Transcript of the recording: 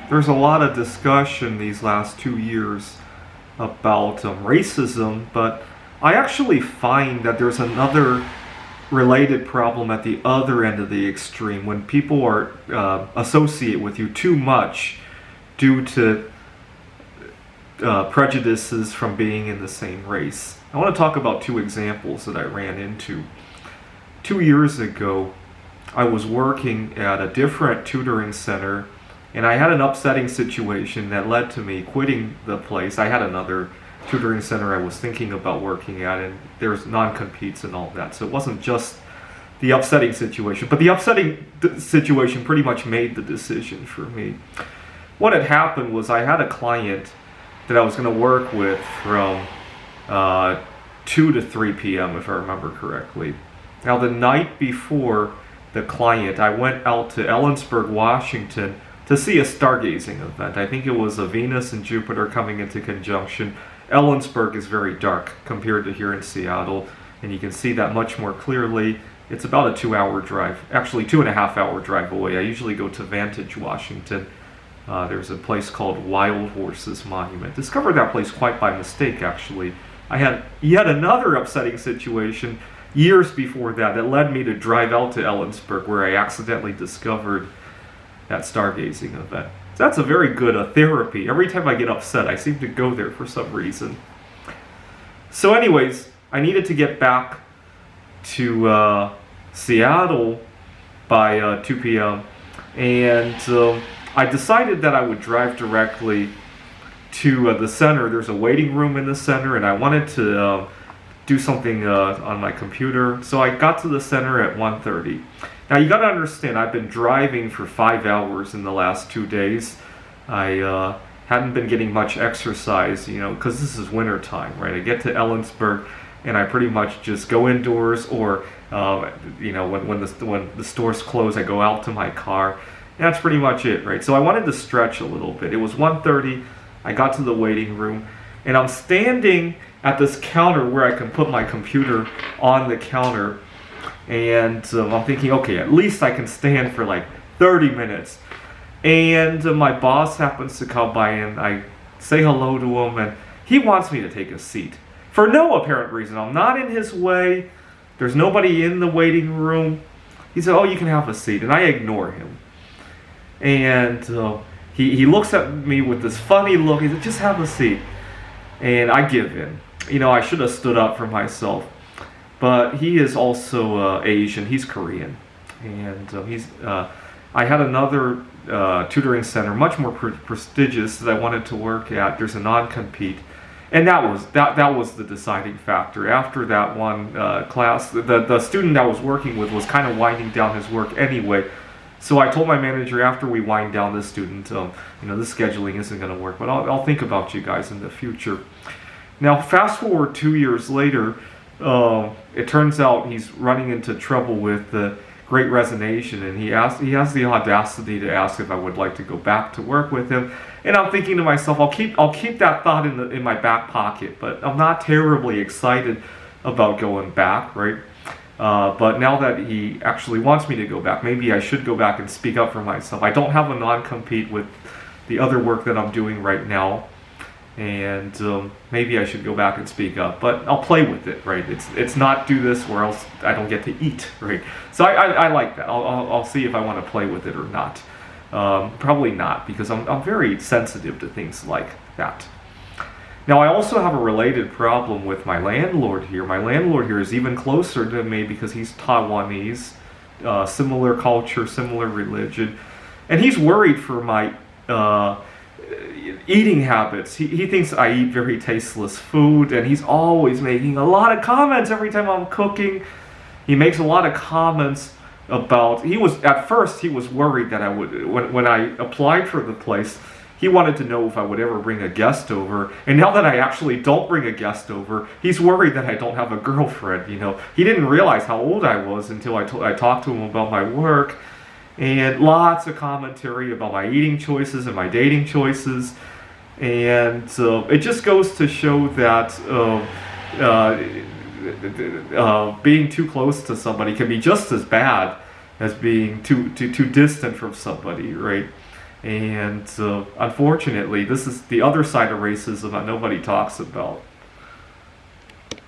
there's a lot of discussion these last 2 years about racism, but I actually find that there's another related problem at the other end of the extreme when people are associate with you too much due to prejudices from being in the same race. I want to talk about two examples that I ran into. 2 years ago, I was working at a different tutoring center, and I had an upsetting situation that led to me quitting the place. I had another tutoring center I was thinking about working at, and there's non-competes and all that, so it wasn't just the upsetting situation, but the upsetting situation pretty much made the decision for me. What had happened was I had a client that I was going to work with from 2 to 3 p.m., if I remember correctly. Now, the night before the client, I went out to Ellensburg, Washington to see a stargazing event. I think it was a Venus and Jupiter coming into conjunction. Ellensburg is very dark compared to here in Seattle, and you can see that much more clearly. It's about a 2-hour drive, actually 2.5-hour drive away. I usually go to Vantage, Washington. There's a place called Wild Horses Monument. Discovered that place quite by mistake, actually. I had yet another upsetting situation years before that led me to drive out to Ellensburg, where I accidentally discovered that stargazing event. So that's a very good therapy. Every time I get upset, I seem to go there for some reason. So anyways, I needed to get back to Seattle by 2 p.m. and I decided that I would drive directly to the center. There's a waiting room in the center, and I wanted to do something on my computer. So I got to the center at 1:30. Now you got to understand, I've been driving for 5 hours in the last 2 days. I hadn't been getting much exercise, because this is winter time, right? I get to Ellensburg, and I pretty much just go indoors, or when the stores close, I go out to my car. That's pretty much it, right? So I wanted to stretch a little bit. It was 1:30. I got to the waiting room, and I'm standing at this counter where I can put my computer on the counter, and I'm thinking, okay, at least I can stand for like 30 minutes. And my boss happens to come by, and I say hello to him, and he wants me to take a seat for no apparent reason. I'm not in his way. There's nobody in the waiting room. He said, oh, you can have a seat, and I ignore him. And he looks at me with this funny look. He said, just have a seat. And I give in. I should have stood up for myself. But he is also Asian. He's Korean. And I had another tutoring center, much more prestigious, that I wanted to work at. There's a non-compete. And that was the deciding factor. After that one class, the student I was working with was kind of winding down his work anyway. So I told my manager, after we wind down this student, this scheduling isn't going to work, but I'll think about you guys in the future. Now, fast forward 2 years later, it turns out he's running into trouble with the Great Resignation, and he has the audacity to ask if I would like to go back to work with him. And I'm thinking to myself, I'll keep that thought in my back pocket, but I'm not terribly excited about going back, right? But now that he actually wants me to go back, maybe I should go back and speak up for myself. I don't have a non-compete with the other work that I'm doing right now, and maybe I should go back and speak up. But I'll play with it, right? It's not do this or else I don't get to eat, right? So I like that. I'll see if I want to play with it or not. Probably not, because I'm very sensitive to things like that. Now, I also have a related problem with my landlord here. My landlord here is even closer to me because he's Taiwanese, similar culture, similar religion, and he's worried for my eating habits. He thinks I eat very tasteless food, and he's always making a lot of comments every time I'm cooking. He makes a lot of comments about, at first he was worried that I would, when I applied for the place, he wanted to know if I would ever bring a guest over. And now that I actually don't bring a guest over, he's worried that I don't have a girlfriend. He didn't realize how old I was until I talked to him about my work. And lots of commentary about my eating choices and my dating choices. And it just goes to show that being too close to somebody can be just as bad as being too distant from somebody, right? And unfortunately, this is the other side of racism that nobody talks about.